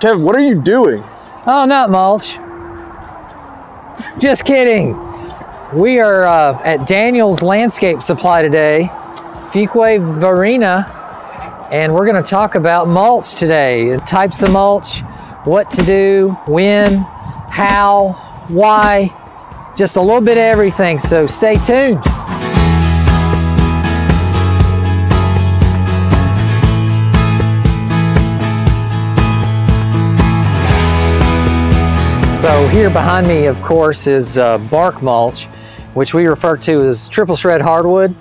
Kev, what are you doing? Oh, not mulch. Just kidding. We are at Daniel's Landscape Supply today, Fuquay Varina, and we're going to talk about mulch today. Types of mulch, what to do, when, how, why, just a little bit of everything, so stay tuned. So here behind me, of course, is bark mulch, which we refer to as triple shred hardwood.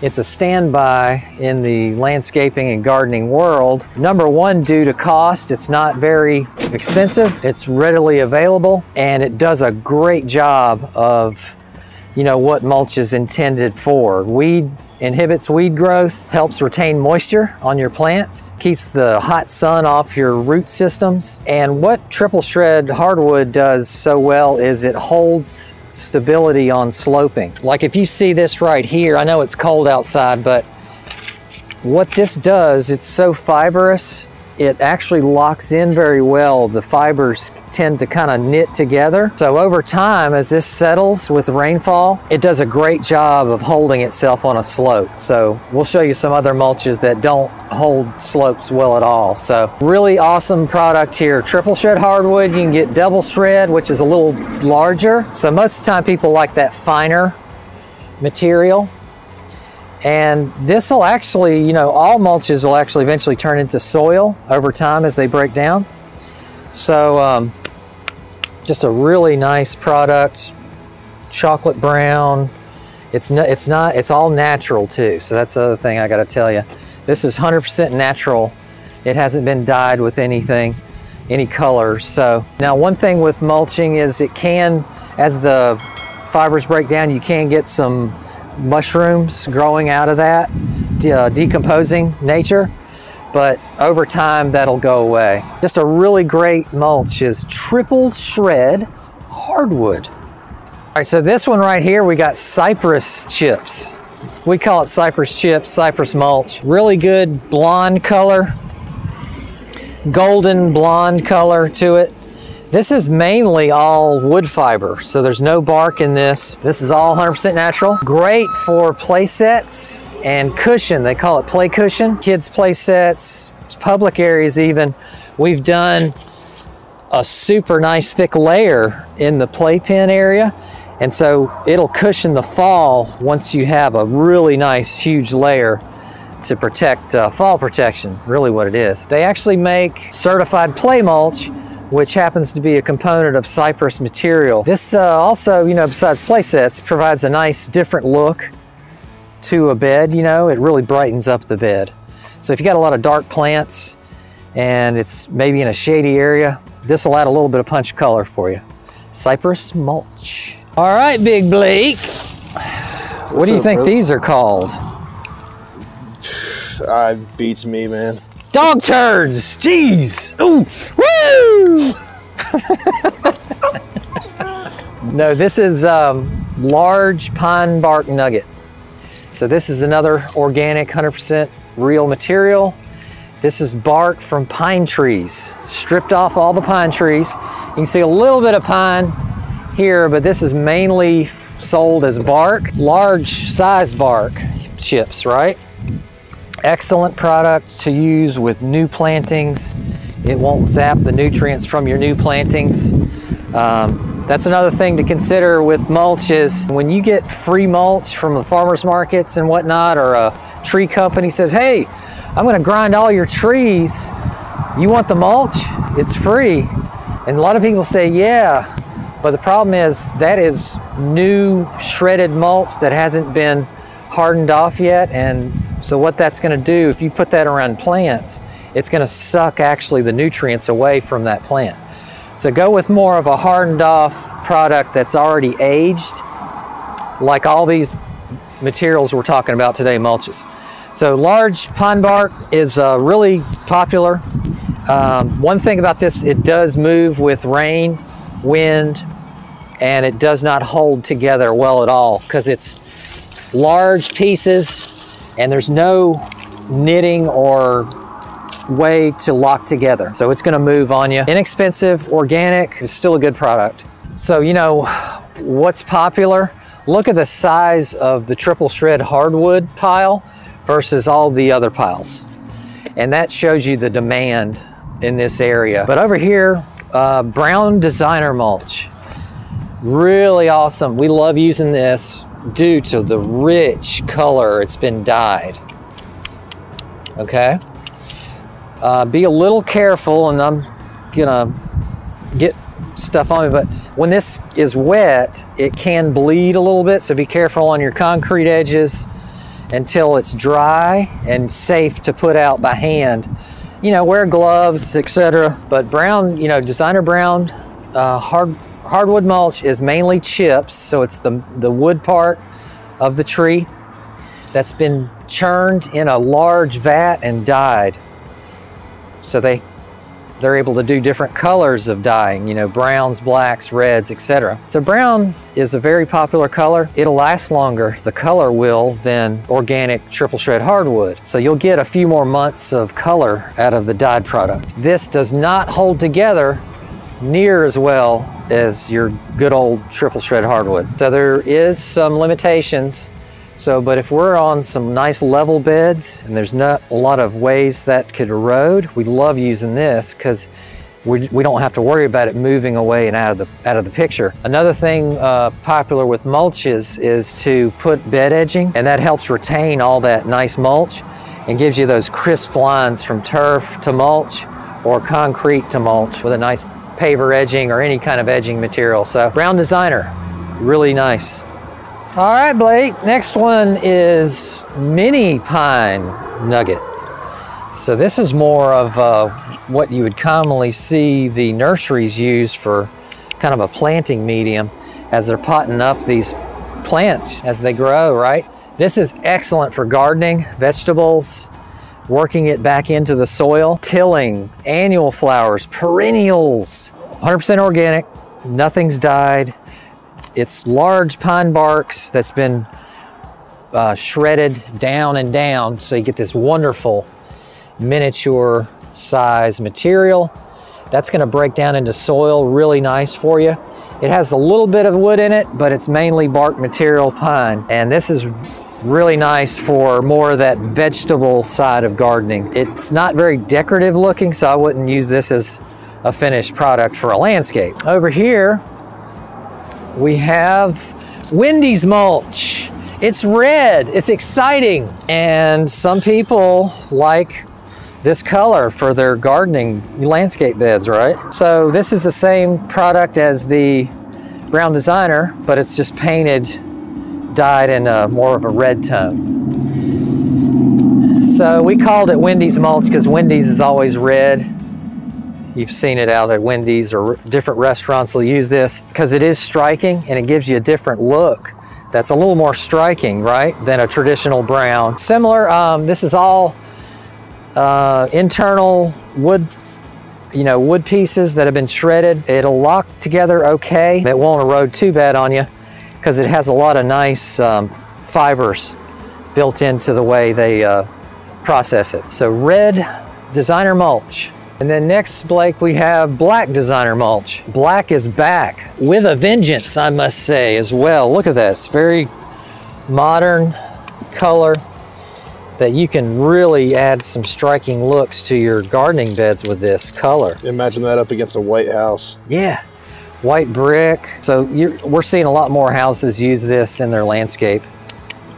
It's a standby in the landscaping and gardening world. Number one, due to cost, it's not very expensive. It's readily available, and it does a great job of, what mulch is intended for. Inhibits weed growth, helps retain moisture on your plants, keeps the hot sun off your root systems. And what triple shred hardwood does so well is it holds stability on sloping. Like if you see this right here, I know it's cold outside, but what this does, it's so fibrous, it actually locks in very well. The fibers tend to kind of knit together. So over time, as this settles with rainfall, it does a great job of holding itself on a slope. So we'll show you some other mulches that don't hold slopes well at all. So really awesome product here. Triple shred hardwood, you can get double shred, which is a little larger. So most of the time people like that finer material. And this will actually, all mulches will actually eventually turn into soil over time as they break down. So just a really nice product, chocolate brown. It's all natural too. So that's the other thing I got to tell you. This is 100% natural. It hasn't been dyed with anything, any colors. So now one thing with mulching is it can, as the fibers break down, you can get some mushrooms growing out of that, decomposing nature, but over time that'll go away. Just a really great mulch is triple shred hardwood. All right, so this one right here, we got Cypress chips. We call it Cypress chips, Cypress mulch. Really good blonde color, golden blonde color to it. This is mainly all wood fiber, so there's no bark in this. This is all 100% natural. Great for play sets and cushion. They call it play cushion. Kids play sets, public areas even. We've done a super nice thick layer in the playpen area, and so it'll cushion the fall once you have a really nice huge layer to protect fall protection, really what it is. They actually make certified play mulch, which happens to be a component of Cypress material. This also, besides play sets, provides a nice different look to a bed. It really brightens up the bed. So if you got a lot of dark plants and it's maybe in a shady area, this will add a little bit of punch color for you. Cypress mulch. All right, Big Blake. What do you think these are called? Beats me, man. Dog turds, jeez. Ooh, woo! No, this is large pine bark nugget. So this is another organic, 100% real material. This is bark from pine trees, stripped off all the pine trees. You can see a little bit of pine here, but this is mainly sold as bark, large size bark chips, right? Excellent product to use with new plantings. It won't zap the nutrients from your new plantings. That's another thing to consider with mulch is when you get free mulch from the farmers markets and whatnot, or a tree company says, hey, I'm gonna grind all your trees. You want the mulch? It's free. And a lot of people say, yeah, but the problem is that is new shredded mulch that hasn't been hardened off yet, and so what that's going to do, if you put that around plants, it's going to suck actually the nutrients away from that plant. So go with more of a hardened off product that's already aged, like all these materials we're talking about today, mulches. So large pine bark is really popular. One thing about this, it does move with rain, wind, and it does not hold together well at all because it's large pieces and there's no knitting or way to lock together. So it's gonna move on you. Inexpensive, organic, it's still a good product. So you know what's popular? Look at the size of the triple shred hardwood pile versus all the other piles. And that shows you the demand in this area. But over here, brown designer mulch. Really awesome. We love using this due to the rich color it's been dyed. Okay? Be a little careful, and I'm gonna get stuff on me, but when this is wet, it can bleed a little bit, so be careful on your concrete edges until it's dry and safe to put out by hand. You know, wear gloves, etc. But brown, you know, designer brown hardwood mulch is mainly chips, so it's the wood part of the tree that's been churned in a large vat and dyed. So they're able to do different colors of dyeing, you know, browns, blacks, reds, etc. So brown is a very popular color. It'll last longer, the color will, than organic triple shred hardwood. So you'll get a few more months of color out of the dyed product. This does not hold together near as well as your good old triple shred hardwood. So there is some limitations. But if we're on some nice level beds and there's not a lot of ways that could erode, we love using this because we don't have to worry about it moving away and out of the picture. Another thing popular with mulches is to put bed edging, and that helps retain all that nice mulch and gives you those crisp lines from turf to mulch or concrete to mulch with a nice paver edging or any kind of edging material. So brown designer, really nice. All right, Blake, next one is mini pine nugget. So this is more of what you would commonly see the nurseries use for kind of a planting medium as they're potting up these plants as they grow, right? This is excellent for gardening, vegetables, working it back into the soil, tilling, annual flowers, perennials, 100% organic, nothing's dyed. It's large pine barks that's been shredded down and down, so you get this wonderful miniature size material. That's gonna break down into soil really nice for you. It has a little bit of wood in it, but it's mainly bark material pine. And this is really nice for more of that vegetable side of gardening. It's not very decorative looking, so I wouldn't use this as a finished product for a landscape. Over here, we have Wendy's mulch. It's red, it's exciting. And some people like this color for their gardening landscape beds, right? So this is the same product as the brown designer, but it's just painted, dyed in more of a red tone. So we called it Wendy's mulch because Wendy's is always red. You've seen it out at Wendy's or different restaurants will use this because it is striking and it gives you a different look that's a little more striking, right, than a traditional brown. Similar, this is all internal wood, you know, wood pieces that have been shredded. It'll lock together okay. It won't erode too bad on you because it has a lot of nice fibers built into the way they process it. So red designer mulch. And then next, Blake, we have black designer mulch. Black is back with a vengeance, I must say, as well. Look at this, very modern color that you can really add some striking looks to your gardening beds with this color. Imagine that up against a white house. Yeah, white brick. So we're seeing a lot more houses use this in their landscape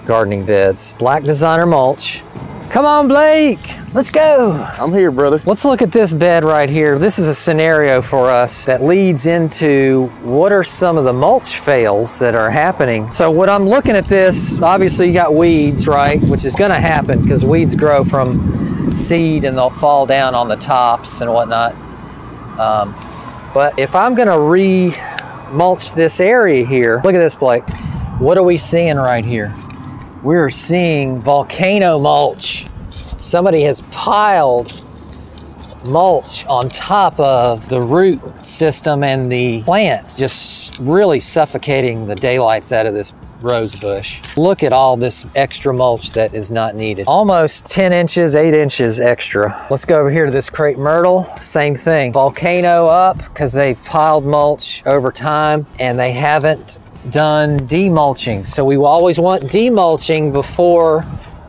gardening beds. Black designer mulch. Come on, Blake, let's go. I'm here, brother. Let's look at this bed right here. This is a scenario for us that leads into what are some of the mulch fails that are happening. So when I'm looking at this, obviously you got weeds, right? Which is gonna happen because weeds grow from seed and they'll fall down on the tops and whatnot. But if I'm gonna re-mulch this area here, look at this, Blake. What are we seeing right here? We're seeing volcano mulch. Somebody has piled mulch on top of the root system and the plant, just really suffocating the daylights out of this rose bush. Look at all this extra mulch that is not needed. Almost 10 inches, 8 inches extra. Let's go over here to this crepe myrtle. Same thing. Volcano up because they've piled mulch over time and they haven't done demulching. So we always want demulching before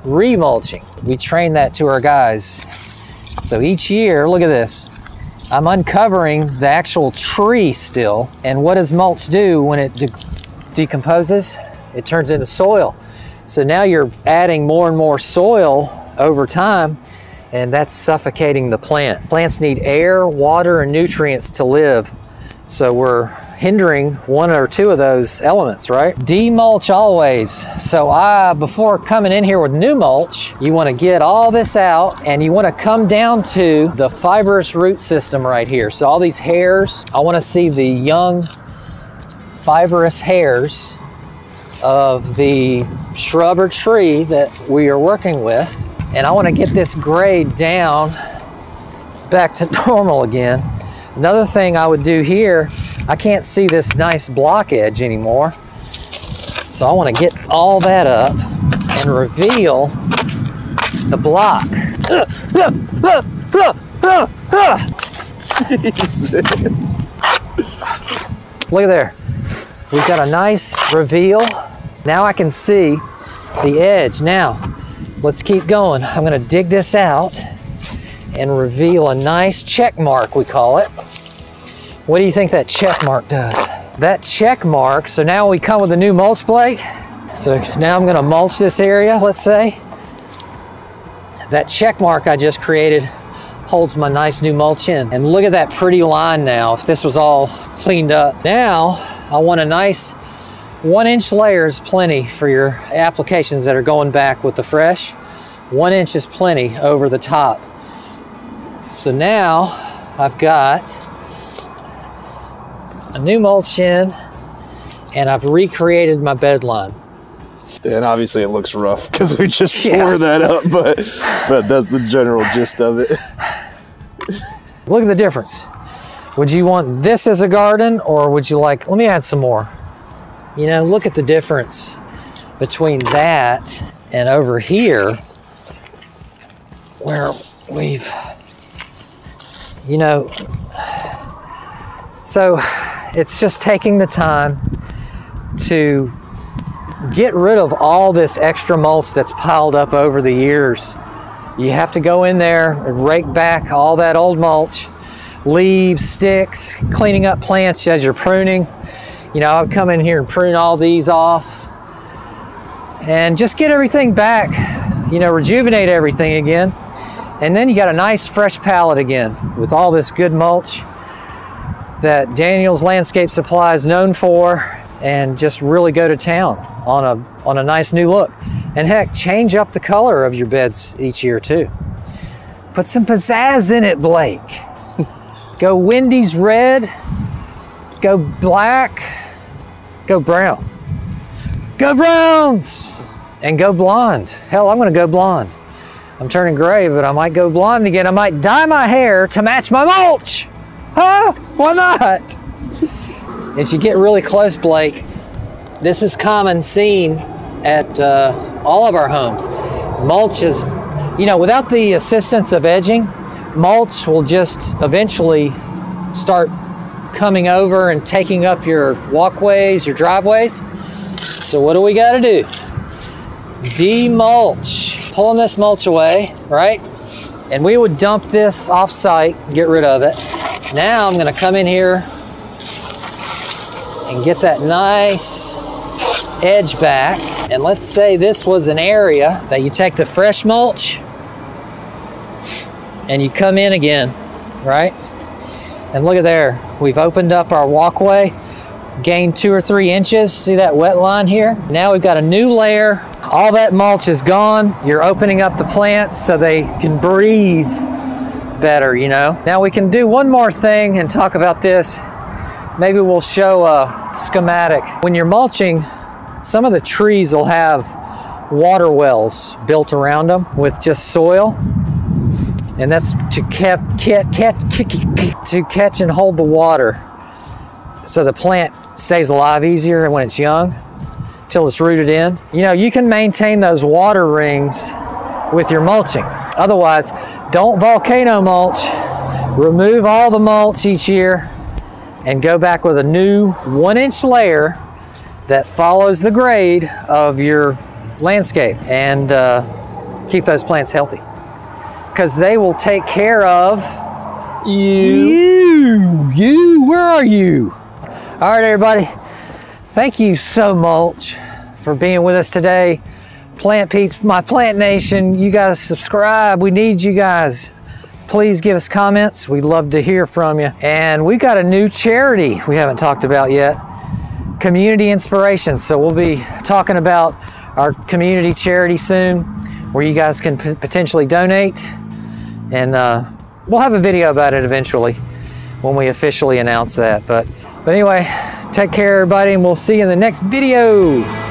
remulching. We train that to our guys. So each year, look at this. I'm uncovering the actual tree still. And what does mulch do when it decomposes? It turns into soil. So now you're adding more and more soil over time, and that's suffocating the plant. Plants need air, water, and nutrients to live. So we're hindering one or two of those elements, right? Demulch always. So before coming in here with new mulch, you want to get all this out and you want to come down to the fibrous root system right here. So all these hairs, I want to see the young fibrous hairs of the shrub or tree that we are working with. And I want to get this grade down back to normal again. Another thing I would do here, I can't see this nice block edge anymore. So I want to get all that up and reveal the block. Look at there. We've got a nice reveal. Now I can see the edge. Now, let's keep going. I'm going to dig this out and reveal a nice check mark, we call it. What do you think that check mark does? That check mark, so now we come with a new mulch blade. So now I'm gonna mulch this area, let's say. That check mark I just created holds my nice new mulch in. And look at that pretty line now, if this was all cleaned up. Now, I want a nice 1-inch layer is plenty for your applications that are going back with the fresh. 1 inch is plenty over the top. So now I've got a new mulch in and I've recreated my bed line. And obviously it looks rough because we just tore that up, but that's the general gist of it. Look at the difference. Would you want this as a garden or would you like, let me add some more. You know, look at the difference between that and over here where we've, you know, so it's just taking the time to get rid of all this extra mulch that's piled up over the years. You have to go in there and rake back all that old mulch, leaves, sticks, cleaning up plants as you're pruning. You know, I would come in here and prune all these off and just get everything back, you know, rejuvenate everything again. And then you got a nice fresh palette again with all this good mulch that Daniel's Landscape Supply is known for, and just really go to town on a nice new look. And heck, change up the color of your beds each year too. Put some pizzazz in it, Blake. Go Wendy's red, go black, go brown. Go Browns! And go blonde. Hell, I'm gonna go blonde. I'm turning gray, but I might go blonde again. I might dye my hair to match my mulch. Huh? Why not? As you get really close, Blake, this is common scene at all of our homes. Mulch is, you know, without the assistance of edging, mulch will just eventually start coming over and taking up your walkways, your driveways. So what do we got to do? Demulch. Pulling this mulch away, right? And we would dump this off-site, get rid of it. Now I'm going to come in here and get that nice edge back. And let's say this was an area that you take the fresh mulch and you come in again, right? And look at there, we've opened up our walkway, gained 2 or 3 inches. See that wet line here? Now we've got a new layer. All that mulch is gone. You're opening up the plants so they can breathe better, you know? Now we can do one more thing and talk about this. Maybe we'll show a schematic. When you're mulching, some of the trees will have water wells built around them with just soil. And that's to catch and hold the water so the plant stays alive easier when it's young. till it's rooted in. You know, you can maintain those water rings with your mulching. Otherwise, don't volcano mulch. Remove all the mulch each year and go back with a new 1-inch layer that follows the grade of your landscape, and keep those plants healthy, because they will take care of you. Where are you? All right, everybody. Thank you so much for being with us today. Plant peeps, my plant nation, you guys subscribe. We need you guys. Please give us comments. We'd love to hear from you. And we got a new charity we haven't talked about yet, Community Inspiration. So we'll be talking about our community charity soon, where you guys can potentially donate. And we'll have a video about it eventually when we officially announce that. But anyway, take care, everybody, and we'll see you in the next video.